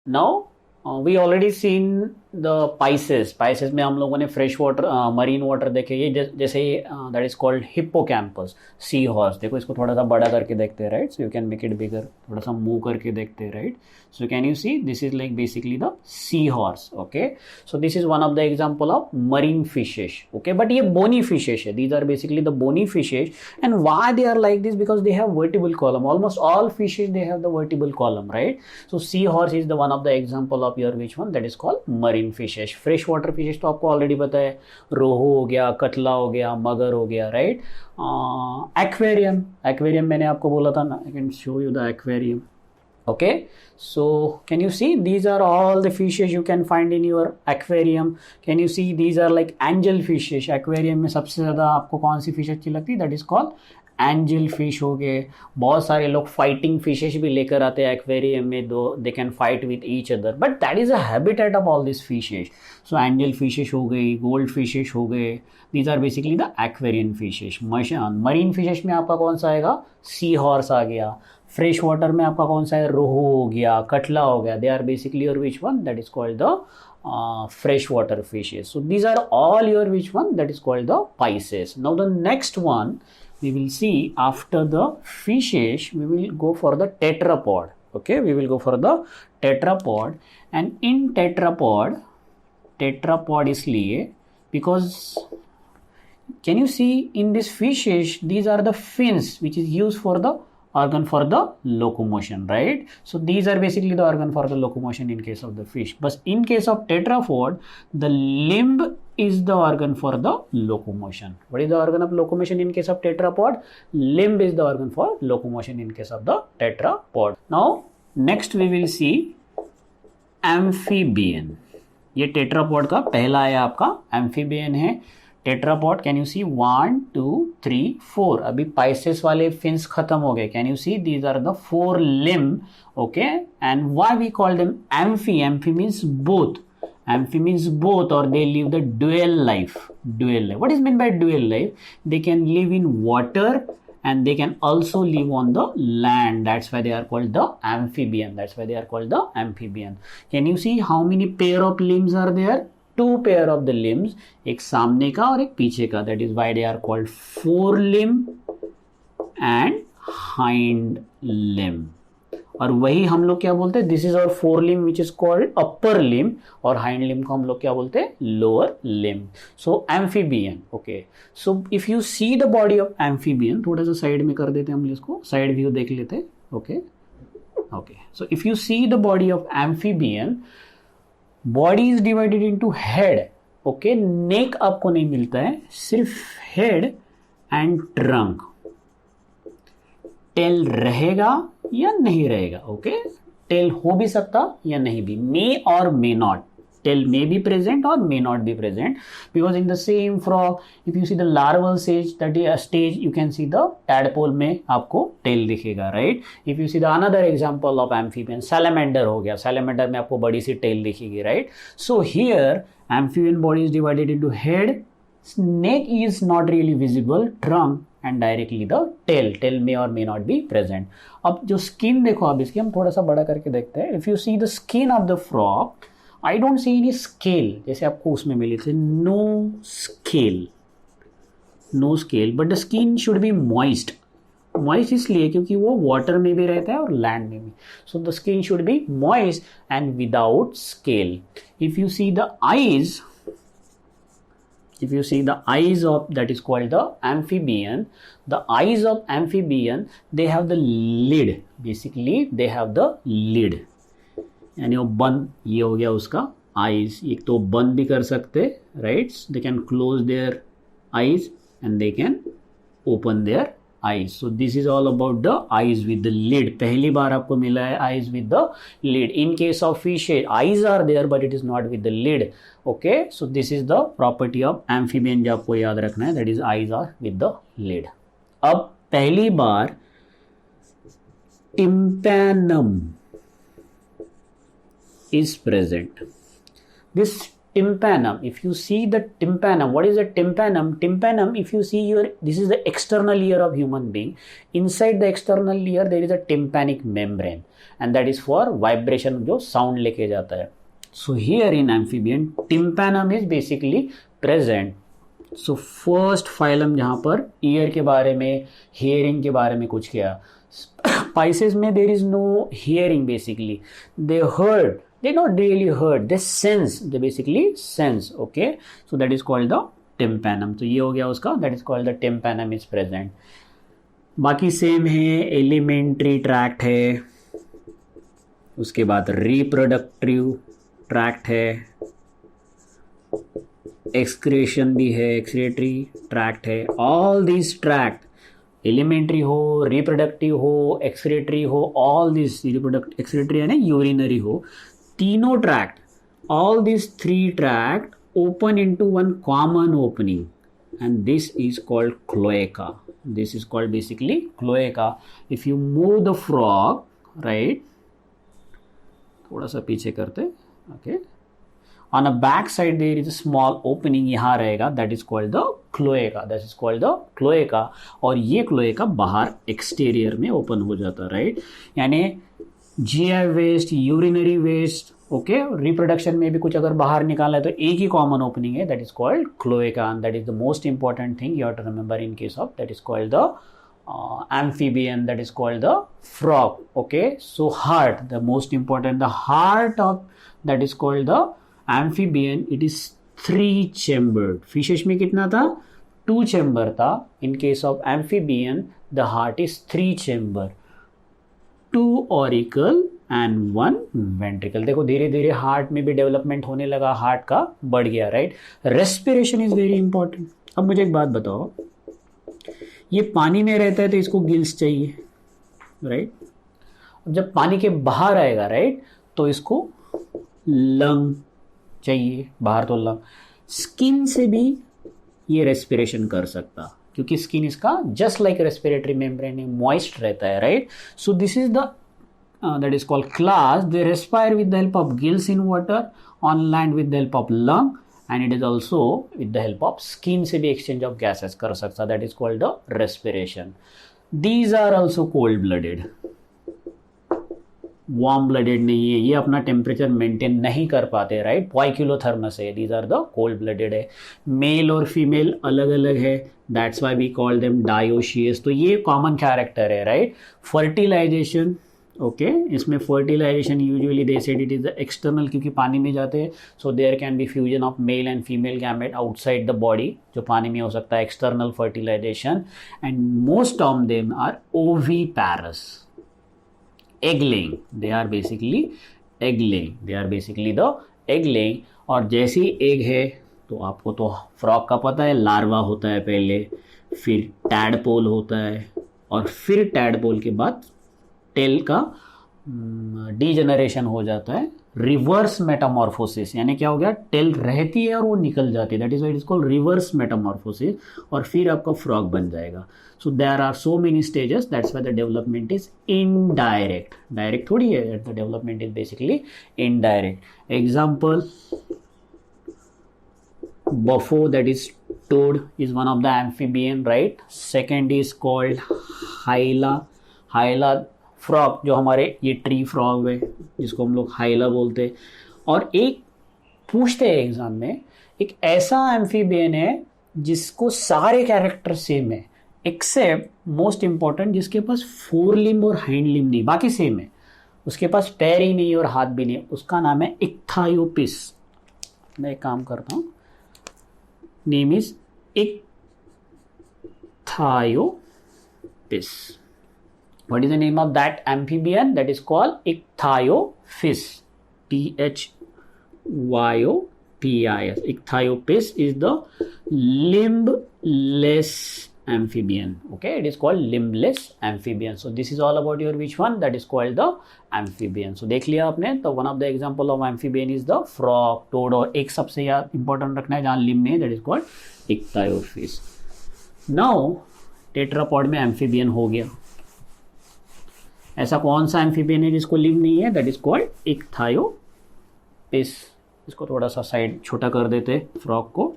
Now we already seen the Pisces में हम लोगों ने फ्रेश वाटर मरीन वाटर देखे, ये जैसे that is called hippocampus, sea horse. देखो इसको थोड़ा सा बड़ा करके देखते हैं, right? So you can make it bigger, थोड़ा सा मूव करके देखते हैं, right? So can you see this is like basically the sea horse, okay? So this is one of the example of marine fishes, okay? But ये bony fishes है, these are basically the bony fishes. And why they are like this? Because they have vertebral column, almost all fishes they have the vertebral column, right? So sea horse is the one of the example of your which one, that is called marine fishes. Fresh water fishes तो आपको already पता है, रोहू हो गया, कतला हो गया, मगर हो गया, राइट? एक्वेरियम, एक्वेरियम मैंने आपको बोला था ना, I can show you the aquarium, okay? So can you see these are all the fishes you can find in your aquarium? Can you see these are like angel fishes? aquarium में सबसे ज़्यादा आपको कौन सी fish अच्छी लगती है? That is called angel fish हो गए। बहुत सारे लोग फाइटिंग फिशेस भी लेकर आते हैं एक्वेरियम में, though they can fight with each other, but that is a habitat of all this fishes. So angel fishes हो गई, गोल्ड फिशेस हो गए, these are basically the aquarian fishes. Marine fishes में आपका कौन सा आएगा? सी हॉर्स आ गया। फ्रेश वाटर में आपका कौन सा है? रोहू हो गया, कटला हो गया। They are basically your which one, that is called the fresh water fishes. So these are all your which one, that is called the Pisces. Now the next one we will see after the fishes, we will go for the tetrapod, okay? We will go for the tetrapod, and in tetrapod इसलिए because can you see in this fishes, these are the fins which is used for the organ for the locomotion, right? So these are basically the organ for the locomotion in case of the fish, but in case of tetrapod, the limb is the organ for the locomotion. What is the organ of locomotion in case of tetrapod? Limb is the organ for locomotion in case of the tetrapod. Now next we will see amphibian. ये tetrapod का पहला है आपका, amphibian है। Tetrapod, can you see 1 2 3 4। अभी Pisces वाले fins खत्म हो गए। Can you see these are the 4 limb, okay? And why we call them amphi? Amphi means both, amphi means both, और they live the dual life. Dual life, what is mean by dual life? They can live in water and they can also live on the land. That's why they are called the amphibian. That's why they are called the amphibian. Can you see how many pair of limbs are there? 2 pair of the limbs, एक सामने का और एक पीछे का। That is why they are called forelimb and hind limb. और वही हम लोग क्या बोलते हैं? This is our forelimb which is called upper limb, और हाइंड लिम्ब को हम लोग क्या बोलते हैं? Lower limb. So amphibian, okay? So if you see the body of amphibian, थोड़ा सा साइड में कर देते हैं हम इसको, साइड व्यू देख लेते हैं, okay? Okay, so if you see the body of amphibian, body is divided into head, okay? Neck आपको नहीं मिलता है, सिर्फ हेड एंड ट्रंक। टेल रहेगा या नहीं रहेगा, ओके? टेल हो भी सकता या नहीं भी, मे और may not. Tail may be present और may not be present, because in the same frog if you see the larval stage, that is stage, you can see the tadpole में आपको टेल दिखेगा, right? If you see the another example of amphibian, salamander हो गया, salamander में आपको बड़ी सी tail दिखेगी, right? So here amphibian body is divided into head, neck is not really visible, trunk and directly the tail may or may not be present. अब जो skin देखो आप इसकी, हम थोड़ा सा बड़ा करके देखते हैं। If you see the skin of the frog, I don't see any scale, जैसे आपको उसमें मिली थी, no scale, but the skin should be moist. Moist इसलिए क्योंकि वो वाटर में भी रहता है और लैंड में भी, so the skin should be moist and without scale. If you see the eyes, if you see the eyes of, that is called the amphibian, the eyes of amphibian, they have the lid, basically they have the lid, यानी वो बंद, ये हो गया उसका eyes, एक तो बंद भी कर सकते, right? They can close their eyes and they can open their eyes. So this is all about the eyes with the lid. पहली बार आपको मिला है eyes with the lid. In case of fish, eyes are there but it is not with the lid. Okay, so this is the property of amphibian जो आपको याद रखना है, that is eyes are with the lid. अब पहली बार tympanum is present. This tympanum. If you see the tympanum, what is the tympanum? Tympanum, if you see this is the external ear of human being. Inside the external ear there is a tympanic membrane, and that is for vibration, जो sound लेके जाता है. So here in amphibian, tympanum is basically present. So first phylum जहाँ पर ear के बारे में, hearing के बारे में कुछ किया. Pisces में there is no hearing basically. They heard. They not really heard, they sense, they basically sense. Okay, so that is called the tympanum. तो ये हो गया उसका, that is called the tympanum is present. बाकी same है, elementary tract है, उसके बाद रिप्रोडक्टिव ट्रैक्ट है, एक्सक्रेशन भी है, एक्सक्रेटरी ट्रैक्ट है. ऑल दिस ट्रैक्ट, एलिमेंट्री हो, रिप्रोडक्टिव हो, एक्सक्रेटरी हो, ऑल दिस एक्सक्रेटरी है ना, यूरिनरी हो, तीनों tract, all these three tract open into one common opening, and this is called cloaca. This is called basically cloaca. If you move the frog, right, थोड़ा सा पीछे करते, okay, on a back side there is a small opening, यहाँ रहेगा, that is called the cloaca. That is called the cloaca. और ये cloaca बाहर exterior में open हो जाता, right, यानी GI waste, urinary waste, okay, reproduction में भी कुछ अगर बाहर निकाला है तो एक ही कॉमन ओपनिंग है, that is called cloaca. That is the most important thing you have to remember in case of, that is called the amphibian, that is called the frog. Okay, so heart, the most important, the heart of that is called the amphibian. It is 3 chambered. Fishes में कितना था? 2 chamber था. In case of amphibian, the heart is 3 chamber. 2 auricle and 1 ventricle. देखो धीरे धीरे heart में भी development होने लगा, हार्ट का बढ़ गया, right. Respiration is very important. अब मुझे एक बात बताओ, ये पानी में रहता है तो इसको गिल्स चाहिए, राइट. अब जब पानी के बाहर आएगा, राइट, तो इसको लंग चाहिए, बाहर तो लंग. स्किन से भी ये रेस्पिरेशन कर सकता, क्योंकि स्किन इसका जस्ट लाइक रेस्पिरेटरी मेम्ब्रेन है, मॉइस्ट रहता है, right. So this is the that is called class. They respire with the help of gills in water, on land with the help of lung, and it is also with the help of skin से भी exchange of gases कर सकता, that is called the respiration. These are also cold blooded, warm blooded नहीं है, ये अपना temperature maintain नहीं कर पाते, राइट. पॉइक्यूलोथर्मस है. These are the cold blooded है. मेल और फीमेल अलग अलग है, that's why we call them dioecious. तो ये कॉमन कैरेक्टर है, राइट. फर्टिलाइजेशन, ओके, इसमें fertilisation usually they said it is the external, क्योंकि पानी में जाते हैं, so there can be fusion of male and female gamete outside the body, जो पानी में हो सकता है, external fertilisation. And most of them are oviparous, egg laying. They are basically egg laying, they are basically the egg laying. और जैसे ही egg है, तो आपको तो फ्रॉग का पता है, लार्वा होता है पहले, फिर टैडपोल होता है, और फिर टैडपोल के बाद टेल का डीजेनरेशन हो जाता है, रिवर्स मेटामॉर्फोसिस. यानी क्या हो गया, टेल रहती है और वो निकल जाती है, that is why it is called reverse metamorphosis, और फिर आपका फ्रॉग बन जाएगा. So there are so many stages, that's why the development is indirect. Direct थोड़ी है, the development is basically indirect. Example, buffo, that is toad, is one of the amphibian, right. Second is called hyla. hyla frog, जो हमारे ये tree frog है, जिसको हम लोग हाइला बोलते हैं. और एक पूछते हैं एग्जाम में, एक ऐसा एम्फीबियन है जिसको सारे कैरेक्टर सेम है, एक्सेप्ट मोस्ट इंपॉर्टेंट, जिसके पास 4 लिम्ब और हाइंड लिम्ब नहीं, बाकी सेम है, उसके पास पैर ही नहीं और हाथ भी नहीं. उसका नाम है इक्थायोपिस. मैं एक काम करता हूँ, name is Ichthyophis. What is the name of that amphibian? That is called Ichthyophis. T-H-Y-O-P-I-S. Ichthyophis is the limbless amphibian. Okay, it is called limbless amphibian. So this is all about your which one? That is called the amphibian. So देख लिया आपने, तो one of the example of amphibian is the frog, toad, और एक सबसे यार important रखना है जहाँ limb नहीं है, that is called Ichthyophis. Now tetrapod में amphibian हो गया. ऐसा कौन सा एम्फीबियन है जिसको लिम्ब नहीं है? That is called Ichthyophis. इसको थोड़ा सा साइड छोटा कर देते, फ्रॉग को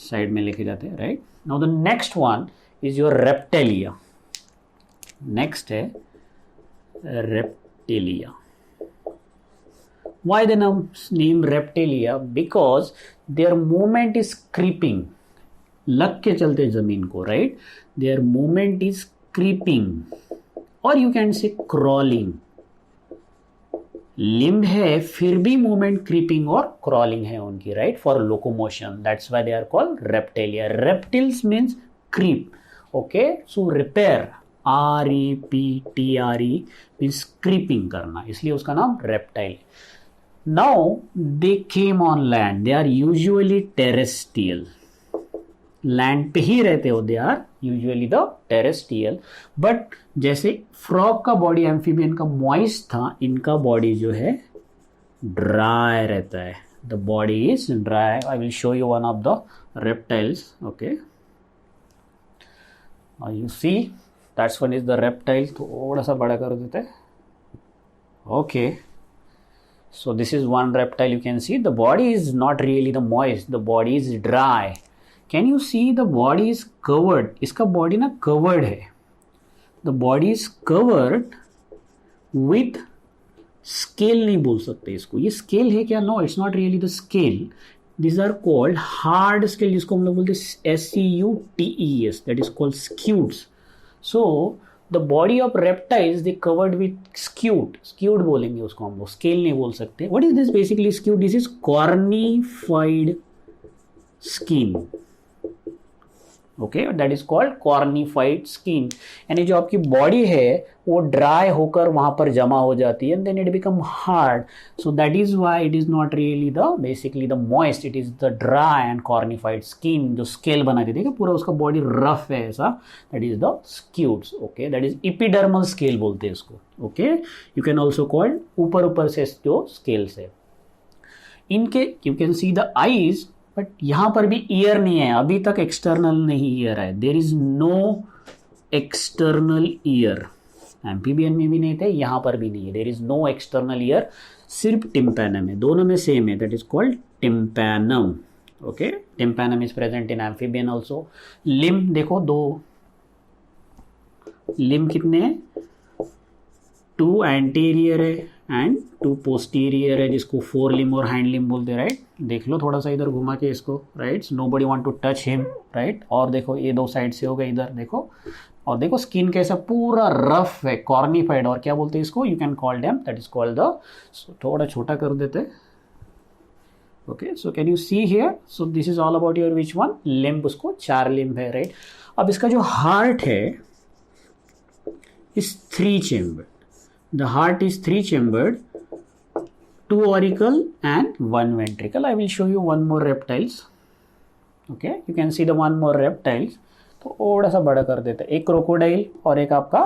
साइड में लेके जाते, right. Now the next one is your Reptilia. Next है Reptilia. Why the name reptilia? Because their movement is creeping. लग के चलते जमीन को, right? Their movement is creeping, or you can say crawling. Limb है फिर भी movement creeping और crawling है उनकी, right? For locomotion. That's why they are called reptilia. Reptiles means creep. Okay? So repair. R-E-P-T-R-E means creeping करना, इसलिए उसका नाम reptile। Now they came on land. They are usually terrestrial. Land पे ही रहते हो, they are usually the terrestrial. But जैसे frog का body amphibian का मॉइस्ट था, इनका बॉडी जो है ड्राई रहता है। The body is dry. I will show you one of the reptiles. Okay. You see, that's one is the reptile. थोड़ा सा बड़ा कर देते हैं। Okay. So this is one reptile. You can see the body is not really the moist. The body is dry. Can you see the body is covered? इसका body ना covered है. The body is covered with scale नहीं बोल सकते इसको। ये scale है क्या? No, it's not really the scale. These are called hard scale, जिसको हम लोग बोलते हैं SCUTES. That is called scutes. So the body of reptiles they covered with scute बोलेंगे उसको हम लोग, scale नहीं बोल सकते। What is this basically scute? This is cornified skin. Okay, that is called cornified skin. यानी जो आपकी बॉडी है वो ड्राई होकर वहां पर जमा हो जाती है, and then it become hard. So that is why it is not really the basically the moist. It is the dry and cornified skin जो scale बना देती है, पूरा उसका बॉडी रफ है ऐसा। That is the scutes. Okay, that is epidermal scale बोलते हैं इसको। Okay, you can also call ऊपर से जो scales है। इनके you can see the eyes, but यहां पर भी ईयर नहीं है, अभी तक एक्सटर्नल नहीं ईयर है। There is no external ear. Amphibian में भी नहीं थे, यहां पर भी नहीं है। There is no external ear, सिर्फ टिम्पैनम है। दोनों में सेम है, that is called tympanum. Okay, tympanum is present in amphibian also. Limb देखो, दो लिम्ब कितने हैं? 2 एंटीरियर है एंड 2 पोस्टीरियर है, जिसको 4 लिम्ब और हैंड लिम्ब बोलते हैं, राइट। देख लो थोड़ा सा इधर घुमा के इसको, right. Nobody want to touch him, right. और देखो ये 2 साइड से हो गए इधर, देखो। और देखो स्किन कैसा पूरा रफ है, कॉर्निफाइड। और क्या बोलते हैं इसको? You can call them, that is called the, थोड़ा छोटा कर देते। Okay, so can you see here? So this is all about your which one limb, उसको 4 लिम्ब है, राइट। अब इसका जो हार्ट है is 3 chambered. The heart is 3 chambered, 2 auricle and 1 ventricle. I will show you one more reptiles. Okay, you can see the one more reptiles. तो थोड़ा सा बड़ा कर देते हैं, एक क्रोकोडाइल और एक आपका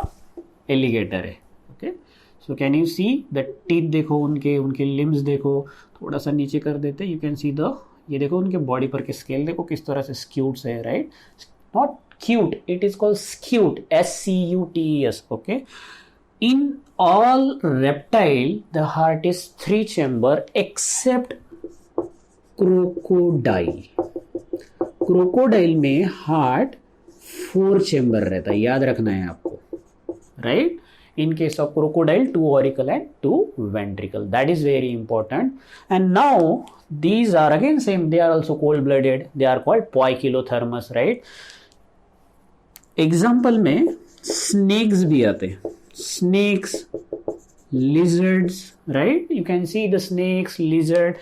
एलिगेटर है। Okay, so can you see the teeth? देखो उनके लिम्स देखो, थोड़ा सा नीचे कर देते हैं। यू कैन सी द, ये देखो उनके बॉडी पर के स्केल देखो किस तरह से स्क्यूट्स है, right. Not cute, it is called scute, SCUTES। Okay, in all reptile the heart is 3 chamber except crocodile. crocodile में heart 4 chamber रहता है, याद रखना है आपको, right? In case of crocodile 2 auricle and 2 ventricle. That is very important. And now these are again same, they are also cold blooded, they are called poikilothermus, right? Example में snakes भी आते हैं, snakes, lizards, right? You can see the snakes, lizard.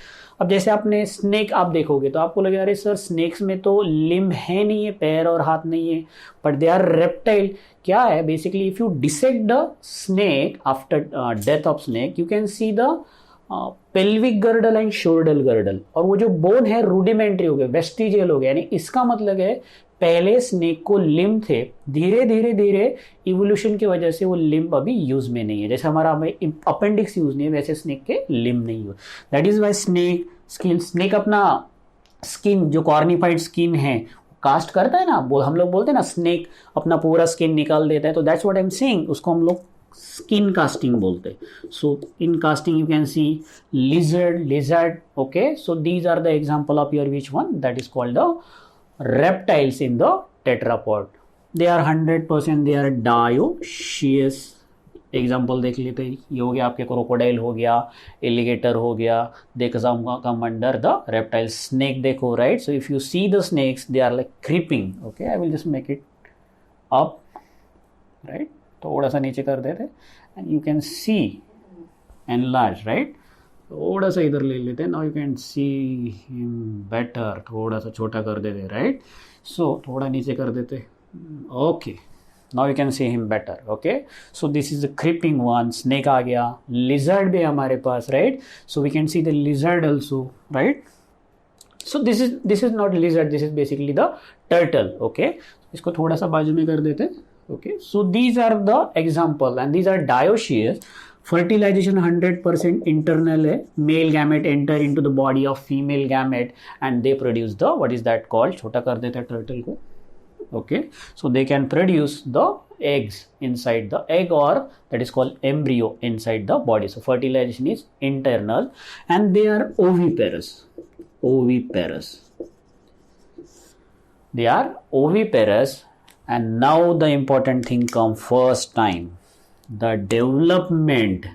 अब जैसे आपने snake आप देखोगे तो आपको लगेगा अरे सर स्नेक्स में तो लिम्ब है नहीं है, पैर और हाथ नहीं है, बट दे आर रेप्टाइल। क्या है basically? If you dissect the snake after death of snake, you can see the pelvic girdle and shoulder girdle, और वो जो बोन है रूडिमेंट्री हो गए, वेस्टिजियल हो गया। यानी इसका मतलब है पहले स्नेक को लिम्ब थे, धीरे धीरे धीरे इवोल्यूशन की वजह से वो लिम्ब अभी यूज में नहीं है। जैसे हमारा अपेंडिक्स यूज नहीं है, वैसे स्नेक के लिम्ब नहीं हुए। दैट इज वाई स्नेक अपना स्किन जो कॉर्निफाइड स्किन है कास्ट करता है ना, हम लोग बोलते हैं ना स्नेक अपना पूरा स्किन निकाल देता है, तो that's what I am saying, उसको हम लोग स्किन कास्टिंग बोलते. So in casting you can see lizard. Okay, so these are the example of your which one that is called the reptiles in the tetrapod. They are 100% they are dioecious. Example देख लेते हैं. ये हो गया आपके crocodile हो गया, alligator हो गया. They come under the reptile. Snake देखो, right. So if you see the snakes they are like creeping. Okay, I will just make it up, right. थोड़ा सा नीचे कर देते and you can see enlarge, right. थोड़ा सा इधर ले लेते हैं. Now you can see him better. थोड़ा सा छोटा कर देते, राइट. सो थोड़ा नीचे कर देते. Okay, now you can see him better. Okay, so this is the creeping one. Snake आ गया. लिजर्ड भी हमारे पास, right. So we can see the lizard also, right. So this is not lizard, this is basically the turtle. Okay, इसको थोड़ा सा बाजू में कर देते. Okay, so these are the example and these are dioecious. Fertilization 100% internal है. Male gamete enter into the body of female gamete and they produce the what is that called. छोटा कर देते हैं टर्टल को. Okay, so they can produce the eggs inside the egg, or that is called embryo inside the body. So fertilization is internal and they are oviparous. They are oviparous. And now the important thing come first time. The development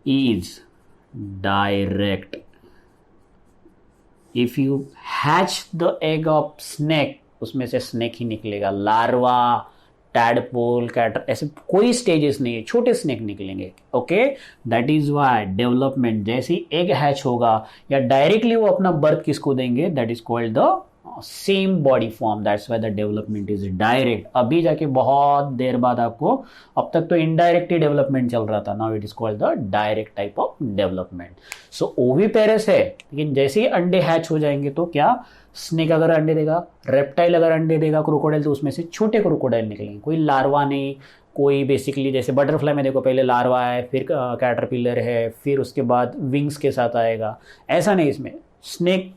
is direct. If you hatch the egg of snake, उसमें से snake ही निकलेगा. Larva, tadpole, cater, ऐसे कोई stages नहीं है, छोटे snake निकलेंगे. Okay, that is why development. जैसे ही एग हैच होगा या डायरेक्टली वो अपना बर्थ किसको देंगे, that is called the same body form. That's why the development is direct. अभी जाके बहुत देर बाद आपको, अब तक तो इनडायरेक्ट ही डेवलपमेंट चल रहा था. Now it is called the direct type of development. So oviparous है, लेकिन जैसे ही अंडे हैच हो जाएंगे तो क्या, स्नेक अगर अंडे देगा, रेप्टाइल अगर अंडे देगा, क्रोकोडाइल, तो उसमें से छोटे क्रोकोडाइल निकलेंगे. कोई लार्वा नहीं, कोई बेसिकली जैसे बटरफ्लाई में देखो पहले लार्वा है, फिर कैटरपिलर है, फिर उसके बाद विंग्स के साथ आएगा. ऐसा नहीं इसमें. Snake,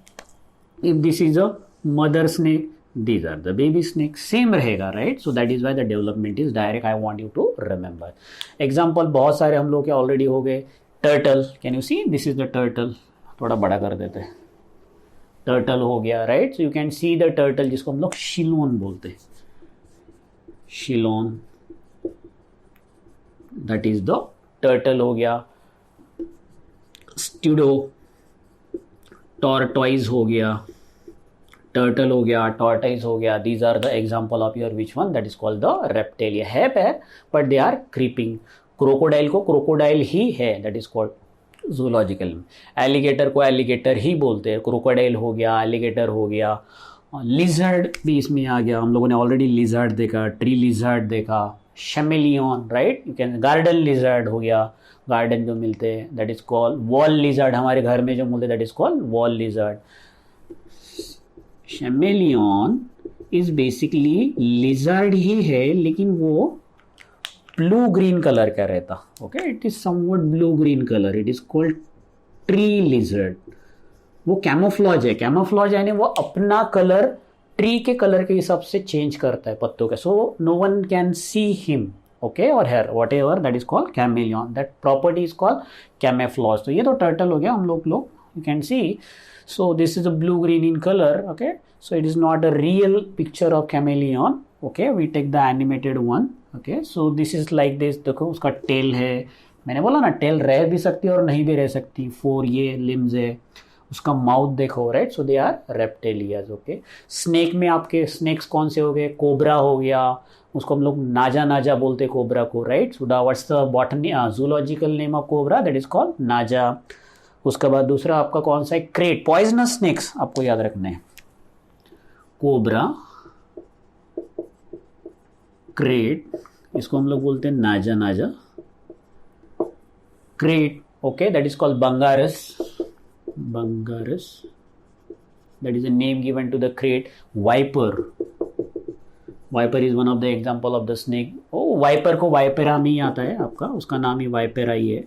if this is a mother snake, these are the baby snake, same रहेगा, right. So that is why the development is direct. I want you to remember. Example बहुत सारे हम लोग के ऑलरेडी हो गए. Turtle, can you see, this is the turtle. थोड़ा बड़ा कर देते हैं. टर्टल हो गया, right. So you can see the turtle, जिसको हम लोग शिलोन बोलते हैं. Ceylon, that is the turtle हो गया. स्टूडो, टॉर्टॉइज हो गया. टर्टल हो गया, टॉर्टाइज हो गया. These are the example of your which one, that is called the reptilia. है पैर but they are creeping. Crocodile को क्रोकोडाइल ही है, that is called zoological. Alligator को एलिगेटर ही बोलते हैं. क्रोकोडाइल हो गया, एलिगेटर हो गया. लिजर्ड भी इसमें आ गया. हम लोगों ने ऑलरेडी लिजर्ड देखा, ट्री लिजर्ड देखा, chameleon, right. You can, garden lizard हो गया, गार्डन जो मिलते हैं, that is called wall lizard. हमारे घर में जो मिलते हैं that is called wall lizard. Chameleon is basically lizard ही है, लेकिन वो ब्लू ग्रीन कलर का रहता. Okay, it is somewhat blue green colour. It is called tree lizard. वो कैमोफ्लॉज है. कैमोफ्लॉज यानी वो अपना कलर ट्री के कलर के हिसाब से चेंज करता है पत्तों के. So no one can see him, okay, और here, whatever, that is called chameleon. That property is called camouflage. तो ये तो टर्टल हो गया हम लोग. You can see. So this is a blue green in color. Okay, so it is not a real picture of chameleon. Okay, we take the animated one. Okay, so this is like this. देखो उसका tail है. मैंने बोला ना tail रह भी सकती है और नहीं भी रह सकती. 4 ये limbs है. उसका माउथ देखो, right. So they are reptilias. Okay, snake में आपके स्नेक्स कौन से हो गए, कोबरा हो गया. उसको हम लोग नाजा बोलते कोबरा को, right. So what's the botany zoological name of cobra, that is called नाजा. उसके बाद दूसरा आपका कौन सा है, क्रेट. पॉइजनस स्नेक्स आपको याद रखने हैं. कोबरा, क्रेट, इसको हम लोग बोलते हैं Naja. Krait, okay, that is called Bungarus. That is a name given to the krait. Viper is one of the example of the snake. Oh, viper को वाइपेरा में ही आता है आपका, उसका नाम ही वाइपेरा ही है.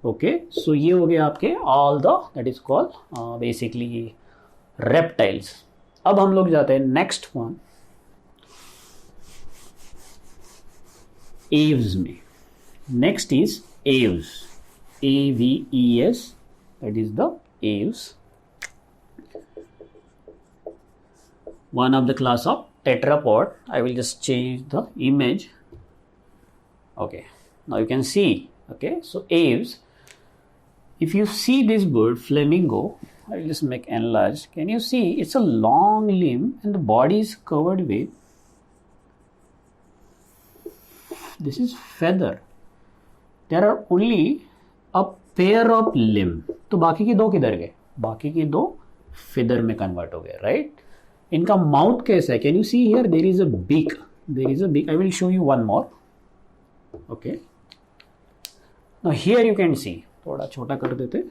ओके, सो ये हो गया आपके all the, that is called basically reptiles. अब हम लोग जाते हैं नेक्स्ट वन. एव्स में. Next is Aves, AVES, that is the aves, one of the class of tetrapod. I will just change the image. Okay, now you can see. Okay, so aves, if you see this bird flamingo, I will just make enlarged. Can you see it's a long limb and the body is covered with, this is feather. There are only a pair of limb. तो बाकी की दो किधर गए? बाकी की दो feather में कन्वर्ट हो गए, राइट? इनका माउथ कैसा है? Can you see here there is a beak. There is a beak. I will show you one more. Okay. Now here you can see. थोड़ा छोटा कर देते.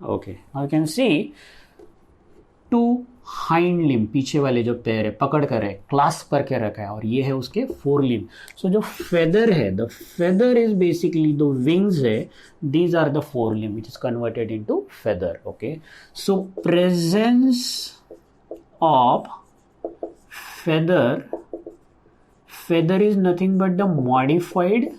Okay. Now you can see two hind limb, पीछे वाले जो पैर है पकड़ कर है, क्लास्प करके रखा है, और ये है उसके फोर लिम्ब. सो जो फेदर है, the feather is basically the wings है, these are the fore limb which is converted into feather. Okay, so presence of feather, feather is nothing but the modified,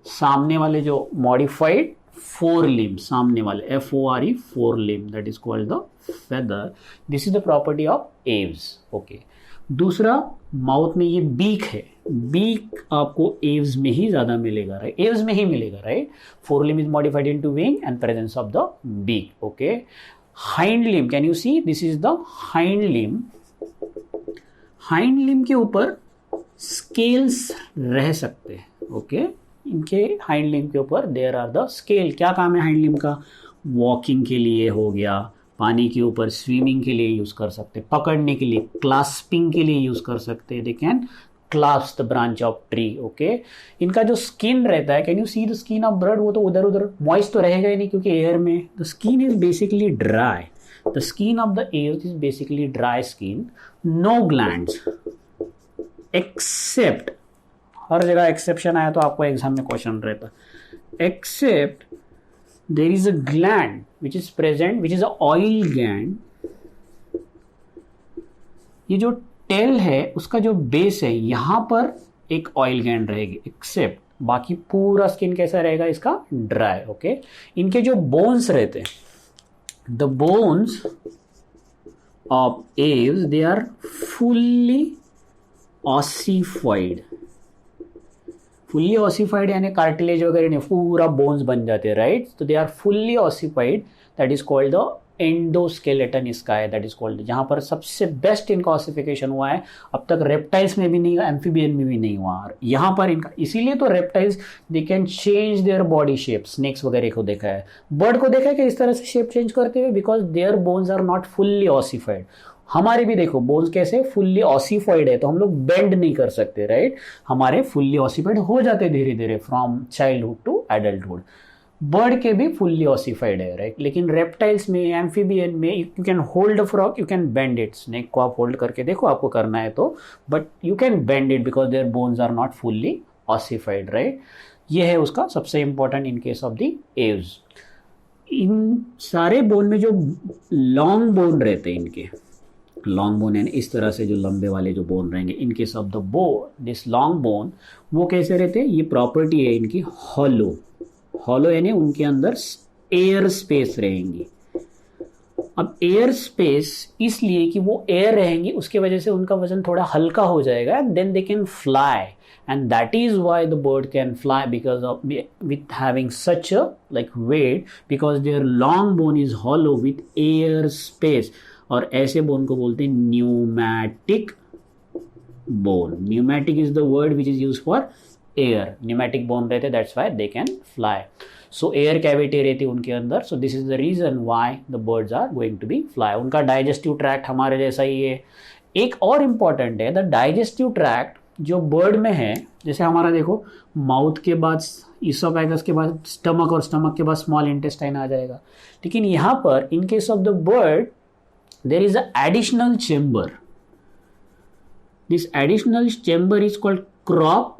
सामने वाले जो मॉडिफाइड फोर लिम्ब, सामने वाले FORE, fore limb, that is called the feather. This is the property of aves. Okay, दूसरा mouth में ये beak है. Beak आपको एव्स में ही ज्यादा मिलेगा, राइट? एव्स में ही मिलेगा, राइट? Fore limb is modified into wing and presence of the beak. Okay, hind limb, can you see this is the hind limb. Hind limb के ऊपर स्केल्स रह सकते हैं. ओके, इनके हाइंड लिम्ब के ऊपर देयर आर द स्केल. क्या काम है हाइंड लिम्ब का? वॉकिंग के लिए हो गया, पानी के ऊपर स्विमिंग के लिए यूज कर सकते, पकड़ने के लिए, क्लास्पिंग के लिए यूज कर सकते. They can clasp the branch of tree. Okay, इनका जो स्किन रहता है, can you see the skin of bird? वो तो उधर उधर मॉइस्ट तो रहेगा ही नहीं क्योंकि एयर में. The skin is basically dry. The skin of the air is basically dry skin. No glands except, हर जगह एक्सेप्शन आया तो आपको एग्जाम में क्वेश्चन रहता, except there is a gland which is present, which is a oil gland. ये जो tell है उसका जो बेस है, यहां पर एक ऑयल ग्लैंड रहेगी, एक्सेप्ट बाकी पूरा स्किन कैसा रहेगा इसका? ड्राई. ओके, इनके जो बोन्स रहते हैं, the bones of Aves, they are fully ossified. Fully ossified यानी कार्टिलेज वगैरह नहीं, पूरा बोन्स बन जाते हैं, राइट? तो they are fully ossified, that is called the endoskeleton इसका है, दैट इज कॉल्ड. जहां पर सबसे बेस्ट इनका ऑसिफिकेशन हुआ है अब तक, रेप्टाइल्स में भी नहीं हुआ, एम्फीबियन में भी नहीं हुआ, यहाँ पर इनका. इसीलिए तो reptiles they can change their body shape. Snakes वगैरह को देखा है, बर्ड को देखा है कि इस तरह से शेप चेंज करते हुए, because their bones are not fully ossified. हमारे भी देखो बोन्स कैसे फुल्ली ऑसिफाइड है, तो हम लोग बेंड नहीं कर सकते, राइट? हमारे फुल्ली ऑसिफाइड हो जाते धीरे धीरे from childhood to adulthood. Bird के भी फुल्ली ऑसिफाइड है, राइट? लेकिन रेप्टाइल्स में, एम्फीबियन में, you can hold a frog, you can bend it. Snake को आप होल्ड करके देखो, आपको करना है तो, but you can bend it because their bones are not fully ossified, right? ये है उसका सबसे important in case of the aves. इन सारे बोन में जो लॉन्ग बोन रहते हैं, इनके लॉन्ग बोन है इस तरह से, जो लंबे वाले जो बोन रहेंगे, इन case of the this long bone, वो कैसे रहते हैं? ये प्रॉपर्टी है इनकी हॉलो. हॉलो यानी उनके अंदर एयर स्पेस रहेंगी. अब एयर स्पेस इसलिए कि वो एयर रहेंगी, उसके वजह से उनका वजन थोड़ा हल्का हो जाएगा, then they can fly. And that is why the bird can fly, because of with having such a like weight, because their long bone is hollow with air space. और ऐसे बोन को बोलते हैं pneumatic bone. Pneumatic is the word which is use for air. Pneumatic bone रहते, that's why they can fly. So air cavity रहती है उनके अंदर. So this is the reason why the birds are going to be fly. उनका digestive tract हमारे जैसा ही है. एक और इम्पॉर्टेंट है, द डाइजेस्टिव ट्रैक्ट जो बर्ड में है, जैसे हमारा देखो माउथ के बाद इसोफेगस के बाद स्टमक, और स्टमक के बाद स्मॉल इंटेस्टाइन आ जाएगा. लेकिन यहाँ पर इन case of the bird there is an additional chamber. This additional chamber is called crop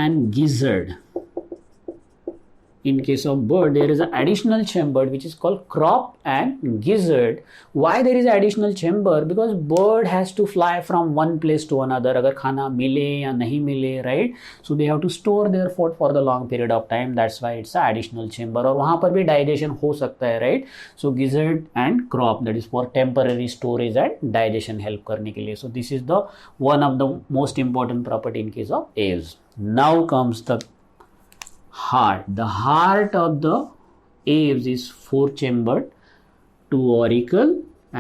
and gizzard. in case of bird, there is an additional chamber which is called crop and gizzard. Why there is additional chamber? Because bird has to fly from one place to another. अगर खाना मिले या नहीं मिले, right? So they have to store their food for the long period of time. That's why it's a additional chamber. और वहाँ पर भी digestion हो सकता है, right? So gizzard and crop, that is for temporary storage and digestion help करने के लिए. So this is the one of the most important property in case of aves. Now comes the heart. The heart of the aves is four chambered, two auricle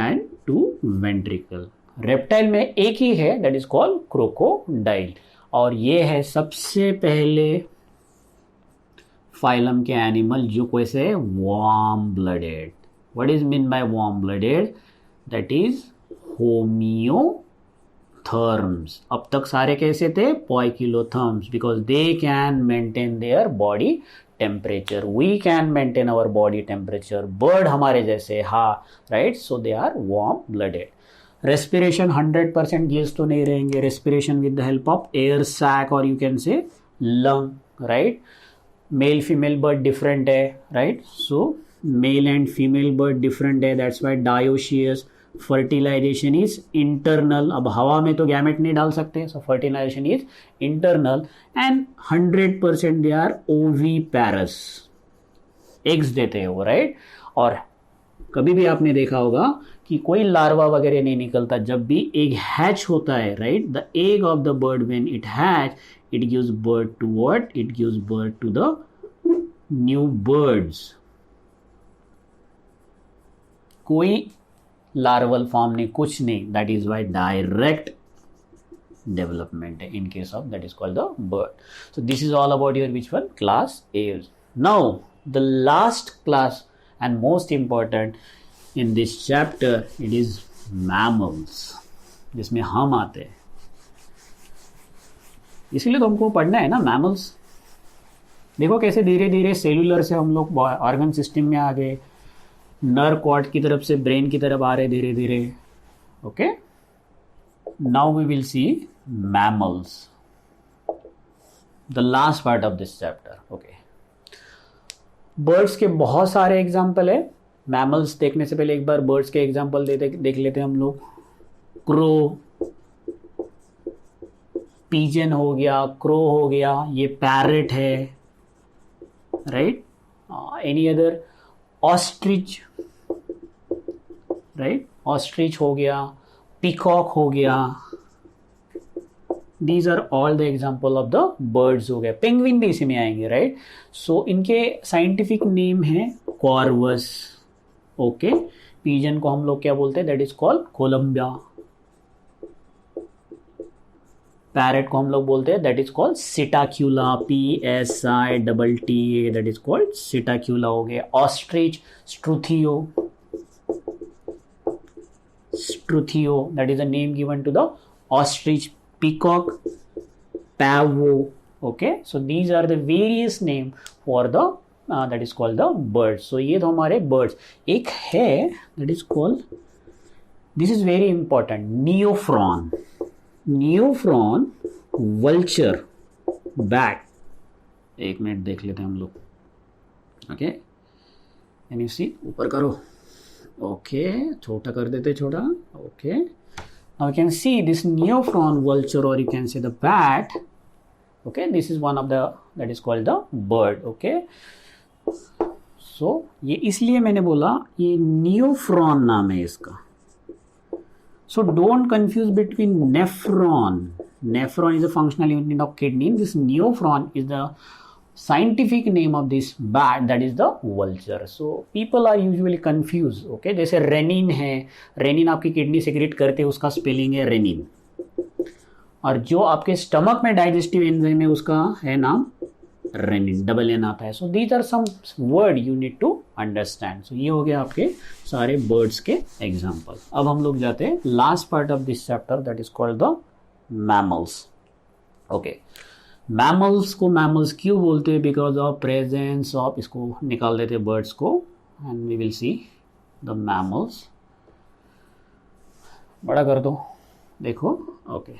and two ventricle. Reptile में एक ही है, that is called crocodile, और ये है सबसे पहले phylum के animal जो कैसे है, warm blooded. What is mean by warm blooded? That is homeotherms. अब तक सारे कैसे थे? Poikilotherms, because they can maintain their body temperature. We can maintain our body temperature. Bird हमारे जैसे, हाँ, right. So they are warm blooded. Respiration 100% gills तो नहीं रहेंगे. Respiration with the help of air sac और you can say lung, right. Male female bird different है, right. So mail and female bird different है. That's why dioecious. Fertilization is internal. अब हवा में तो गैमेट नहीं डाल सकते, so fertilization is internal. And 100% they are oviparous. Eggs देते हैं वो, राइट. और कभी भी आपने देखा होगा कि कोई लार्वा वगैरह नहीं निकलता जब भी एग हैच होता है, right. The egg of the bird when it hatch, it gives birth to what? It gives birth to the new birds. कोई लार्वल फॉर्म नहीं, कुछ नहीं. That is why direct development है in case of, that is called the bird. So this is all about your which one? Class aves. Now the last class and most important in this chapter, it is mammals, जिसमें हम आते हैं. इसीलिए तो हमको पढ़ना है ना मैमल्स. देखो कैसे धीरे धीरे सेलुलर से हम लोग ऑर्गन सिस्टम में आ गए, नर्व कॉर्ड की तरफ से ब्रेन की तरफ आ रहे धीरे धीरे. Okay, now we will see mammals, the last part of this chapter. Okay, birds के बहुत सारे एग्जाम्पल है. मैमल्स देखने से पहले एक बार बर्ड्स के एग्जाम्पल देख लेते हैं हम लोग. क्रो, पीजन हो गया, क्रो हो गया, ये पैरेट है, right. Any other? Ostrich, right. Ostrich हो गया, पीकॉक हो गया. These are all the example of the birds हो गया. पेंगुइन भी इसी में आएंगे, राइट. सो इनके साइंटिफिक नेम है कॉर्वस. ओके, पीजन को हम लोग क्या बोलते हैं? That is called Columbia. Parrot को हम लोग बोलते हैं, that is called Psittacula. PSITTA, that is called Psittacula हो गया. Ostrich, Struthio, that is a name given to the ostrich. Peacock, pavo. Okay, so these are the various name for the that is called the birds. So ये तो हमारे birds. एक है that is called, this is very important, neophron. Neophron, vulture, bat. एक minute देख लेते हैं हम लोग. ओके, कैन यू सी? ऊपर करो. ओके, छोटा कर देते, छोटा. Okay, now you can see this neophron vulture, or you can say the bat. Okay, this is one of the, that is called the bird. Okay, so ये इसलिए मैंने बोला ये neophron नाम है इसका. So don't confuse between nephron. Nephron is a functional unit of kidney. This neophron is the scientific name of this bat, that is the vulture. So people are usually confused. Okay, जैसे rennin है, rennin आपकी kidney secret करते हैं, उसका spelling है rennin. और जो आपके स्टमक में डाइजेस्टिव एंजाइम है उसका है नाम रेनिन, डबल एन आता है. So these are some word you need to understand. So ये हो गया आपके सारे बर्ड्स के एग्जाम्पल. अब हम लोग जाते हैं last part of this chapter, that is called the mammals. Okay, mammals को मैमल्स क्यों बोलते हैं? बिकॉज ऑफ प्रेजेंस ऑफ, इसको निकाल देते हैं बर्ड्स को, and we will see the mammals. बड़ा कर दो, देखो. Okay,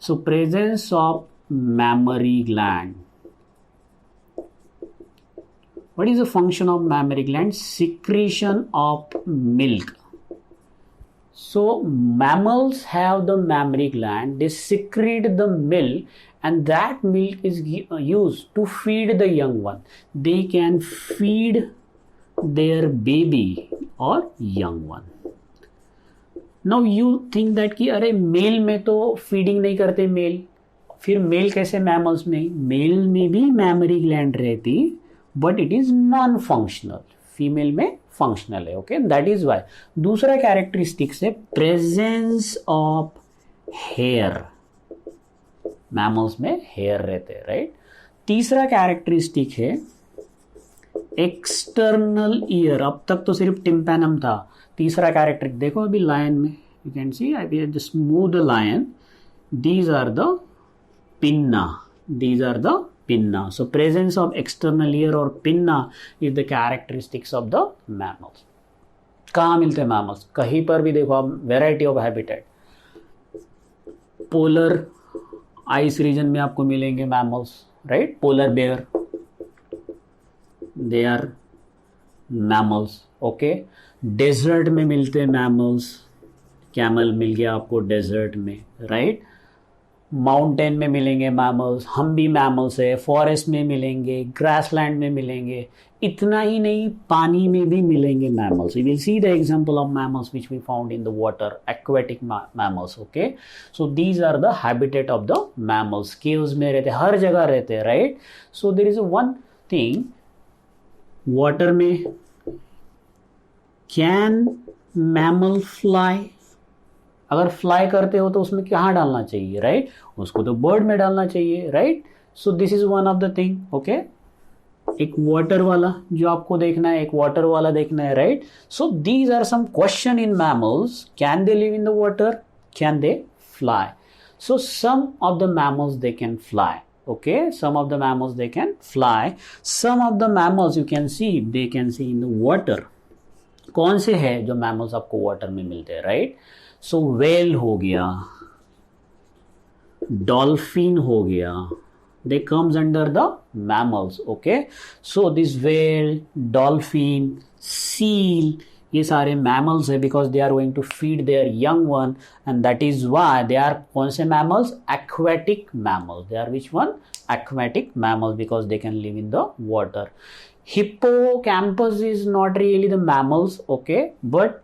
so presence of mammary gland. What is the function of mammary gland? Secretion of milk. So mammals have the mammary gland, they secrete the milk, and that milk is used to feed the young one. They can feed their baby or young one. Now you think that कि अरे mail में तो feeding नहीं करते mail, फिर mail कैसे mammals में? Male में भी मैमरी ग्लैंड रहती, but it is non functional, female में फंक्शनल है. Okay, that is why. दूसरा कैरेक्टरिस्टिक्स है प्रेजेंस ऑफ हेयर. मैमल्स में हेयर रहते हैं, राइट. तीसरा कैरेक्टरिस्टिक है एक्सटर्नल ईयर. अब तक तो सिर्फ टिम्पैनम था. तीसरा कैरेक्टर देखो अभी लायन में, you can see I just move the lion. These are the pinna. These are the pinna. So presence of external ear or pinna is the characteristics of the mammals. कहाँ मिलते हैं mammals? कहीं पर भी देखो आप, variety of habitat. Polar ice region में आपको मिलेंगे mammals, right? Polar bear, they are mammals. Okay? Desert में मिलते हैं mammals. कैमल मिल गया आपको डेजर्ट में, राइट. माउंटेन में मिलेंगे मैमल्स, हम भी मैमल्स है. फॉरेस्ट में मिलेंगे, ग्रासलैंड में मिलेंगे. इतना ही नहीं, पानी में भी मिलेंगे mammals. We will see the example of mammals which we found in the water, aquatic mammals. Okay, so these are the habitat of the mammals. Caves में रहते, हर जगह रहते, right. So there is one thing, water में can mammal fly? अगर fly करते हो तो उसमें कहाँ डालना चाहिए, राइट. उसको तो बर्ड में डालना चाहिए, right. So this is one of the thing. Okay, एक वाटर वाला जो आपको देखना है, एक वाटर वाला देखना है, right. So these are some question in mammals. Can they live in the water? Can they fly? So some of the mammals they can fly. Okay, some of the mammals they can fly. Some of the mammals you can see, they can see in the water. कौन से हैं जो mammals आपको water में मिलते हैं, right. So well हो गया, डॉल्फिन हो गया, they comes under the mammals. Okay, so this whale, dolphin, seal, ये सारे मैमल्स है because they are going to feed their young one, and that is why they are कौन से mammals? Aquatic mammals. They are which one? Aquatic mammals, because they can live in the water. Hippocampus is not really the mammals, okay, but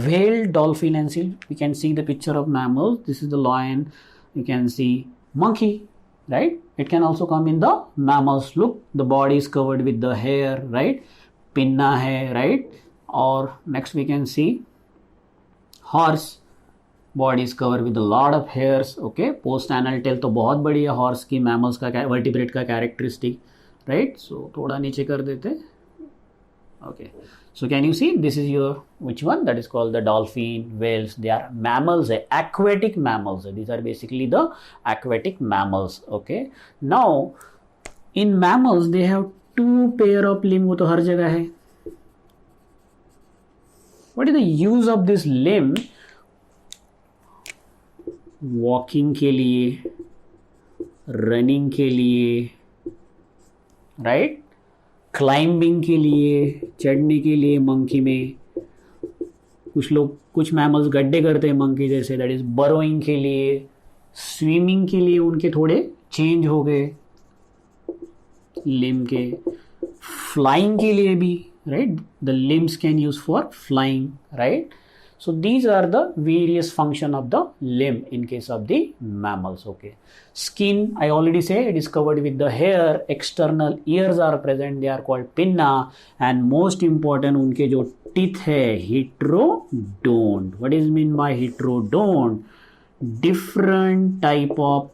whale, dolphin and seal, we can see the picture of mammals. This is the lion, you can see monkey, right. It can also come in the mammals. Look, the body is covered with the hair, right. Pinna hai, right. Or next we can see horse, body is covered with a lot of hairs. Okay, post anal tail तो बहुत बड़ी है horse की, mammals का vertebrate का characteristic, right. So थोड़ा नीचे कर देते. Okay, so can you see this is your which one? That is called the dolphin, whales. They are mammals, aquatic mammals. These are basically the aquatic mammals. Okay, now in mammals they have two pair of limb. वो तो हर जगह है. What is the use of this limb? Walking के लिए, running के लिए, right. Climbing के लिए, चढ़ने के लिए मंकी में. कुछ लोग, कुछ मैमल्स गड्ढे करते हैं मंकी जैसे, दैट इज बरोइंग के लिए. स्विमिंग के लिए उनके थोड़े चेंज हो गए लिम्ब के. फ्लाइंग के लिए भी, right, the limbs can use for flying, right. So these are the various function of the limb in case of the mammals. Okay, skin, I already say it is covered with the hair. External ears are present, they are called pinna. And most important, उनके जो teeth है, heterodont. What is mean by heterodont? Different type of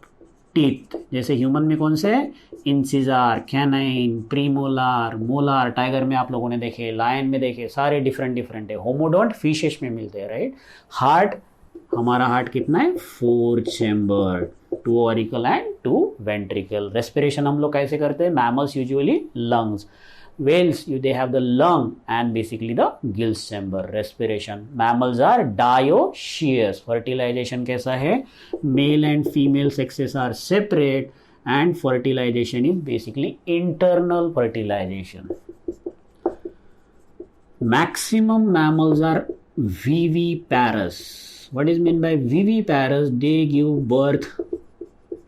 teeth. जैसे human में कौन से है? इंसिजार, canine, premolar, molar. Tiger में आप लोगों ने देखे, लायन में देखे, सारे डिफरेंट डिफरेंट है. होमोडोंट फिशेस में मिलते हैं, राइट. हार्ट, हमारा हार्ट कितना है? 4 chamber, 2 auricle and 2 ventricle. Respiration हम लोग कैसे करते हैं? Mammals usually lungs. Whales, they have the lung and basically the gills chamber. Respiration. Mammals are dioecious. Fertilization कैसा है? Male and female sexes are separate and fertilization is basically internal fertilization. maximum mammals are viviparous. What is meant by viviparous? They give birth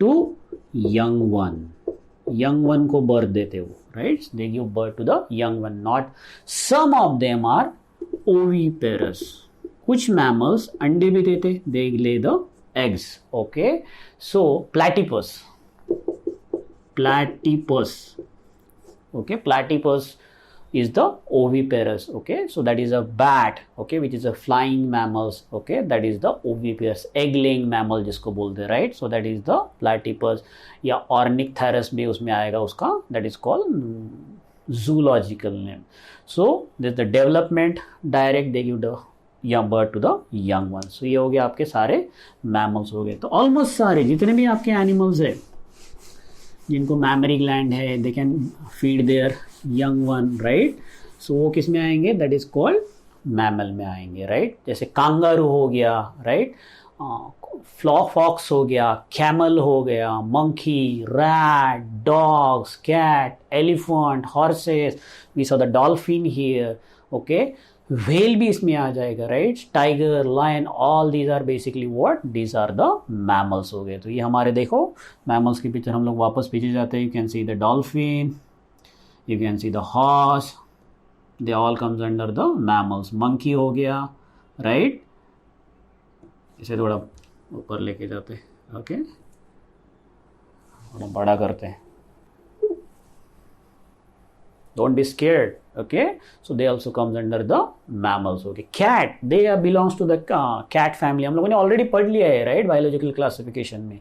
to young one. Young one को birth देते वो, right? They give birth to the young one. Not some of them are oviparous. कुछ mammals अंडे भी देते, they lay the eggs. Okay, so platypus. Okay, platypus is the oviparous. Okay, so that is a bat, okay, which is a flying mammals. Okay, that is the oviparous, egg laying mammal जिसको बोलते हैं, right? So that is the platypus. या ornithorus भी उसमें आएगा उसका, that is called zoological name. So this the development direct, they give the young birth to the young one. So ये हो गया आपके सारे mammals हो गए. तो almost सारे जितने भी आपके animals है जिनको मैमरी ग्लैंड है, they can feed their young one, right? So वो किस में आएंगे? दैट इज कॉल्ड मैमल में आएंगे, राइट? जैसे कांगारू हो गया, राइट? फॉक्स हो गया, कैमल हो गया, monkey, rat, dogs, cat, elephant, horses, we saw the dolphin here, okay? Whale भी इसमें आ जाएगा, right? Tiger, lion, all these are basically what? These are the mammals हो गए. तो ये हमारे देखो मैमल्स की पिक्चर हम लोग वापस पीछे जाते हैं. You can see the dolphin, you can see the horse, they all comes under the mammals. Monkey हो गया, राइट? इसे थोड़ा ऊपर लेके जाते हैं, ओके? थोड़ा बड़ा करते हैं. Don't be scared, okay? So they also comes under the mammals, okay? Cat, they belongs to the cat family. हम लोगों ने already पढ़ लिया है, right? Biological classification में,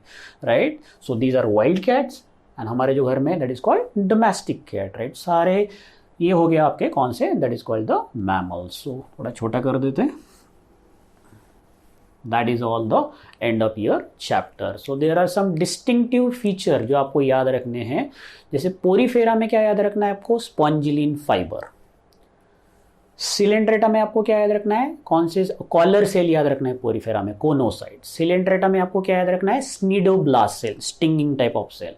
right? So these are wild cats, and हमारे जो घर में that is called domestic cat, right? सारे ये हो गया आपके कौन से? That is called the mammals. So थोड़ा छोटा कर देते हैं. That is all the end of your chapter. So there are some distinctive feature जो आपको याद रखने हैं. जैसे पोरीफेरा में क्या याद रखना है आपको? स्पॉन्जिलिन फाइबर. सिलेंड्रेटा में आपको क्या याद रखना है? कौन से? कॉलर सेल याद रखना है पोरीफेरा में, कोनोसाइट. सिलेंड्रेटा में आपको क्या याद रखना है? Cnidoblast cell, stinging type of cell.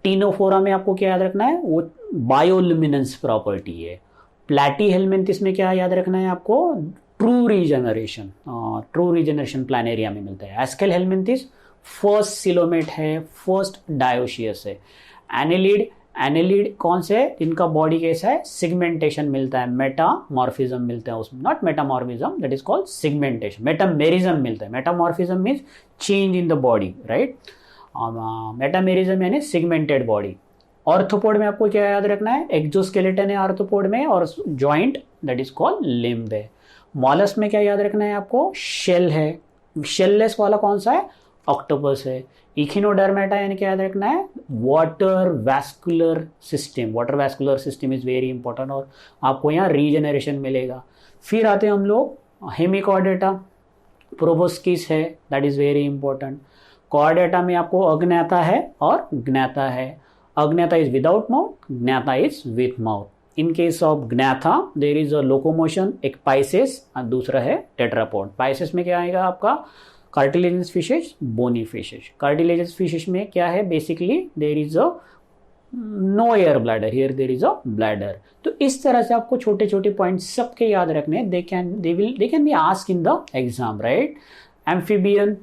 Ctenophora में आपको क्या याद रखना है? वो बायोल्यूमिनेंस प्रॉपर्टी है. प्लैटीहेल्मिन्थिस में क्या याद रखना है आपको? ट्रू रीजनरेशन प्लानेरिया में मिलता है. एस्केल हेल्मिन्थिस फर्स्ट सिलोमेट है, फर्स्ट डायोशियस है. एनेलिड कौन से? इनका बॉडी कैसा है? सिगमेंटेशन मिलता है, मेटामॉर्फिज्म मिलता है उसमें. Not metamorphism, that is called segmentation. Metamerism मिलता है. Metamorphism means change in the body, right? Metamerism यानी सिगमेंटेड बॉडी. ऑर्थोपोड में आपको क्या याद रखना है? एक्सोस्केलेटन है ऑर्थोपोड में, और joint that is called limb है. मॉलस्क में क्या याद रखना है आपको? शेल है. शेललेस वाला कौन सा है? ऑक्टोपस है. इखिनोडर्मेटा यानी क्या याद रखना है? Water vascular system. Water vascular system is very important, और आपको यहाँ रीजनरेशन मिलेगा. फिर आते हैं हम लोग हेमिकॉर्डेटा. प्रोबोस्किस है, that is very important. Chordata में आपको अग्न्याता है और ज्ञाता है. Agnatha is without mouth, Gnatha is with mouth. In case of Gnatha there is a locomotion, एक पाइसेस और दूसरा है टेट्रापोड. पाइसेस में क्या आएगा आपका? Cartilaginous fishes, bony fishes. Cartilaginous fishes में क्या है? Basically there is a no air bladder, here there is a bladder. तो इस तरह से आपको छोटे छोटे पॉइंट्स सबके याद रखने हैं. They can be ask in the exam, राइट? Amphibian,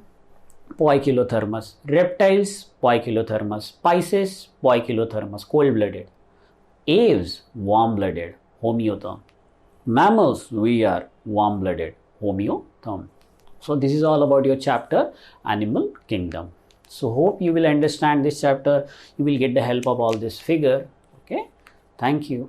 poikilotherms. Reptiles, poikilotherms. Pisces, poikilotherms, cold blooded. Aves, warm-blooded, homeotherm. Mammals, we are warm-blooded, homeotherm. So this is all about your chapter, Animal Kingdom. So hope you will understand this chapter. You will get the help of all this figure. Okay. Thank you.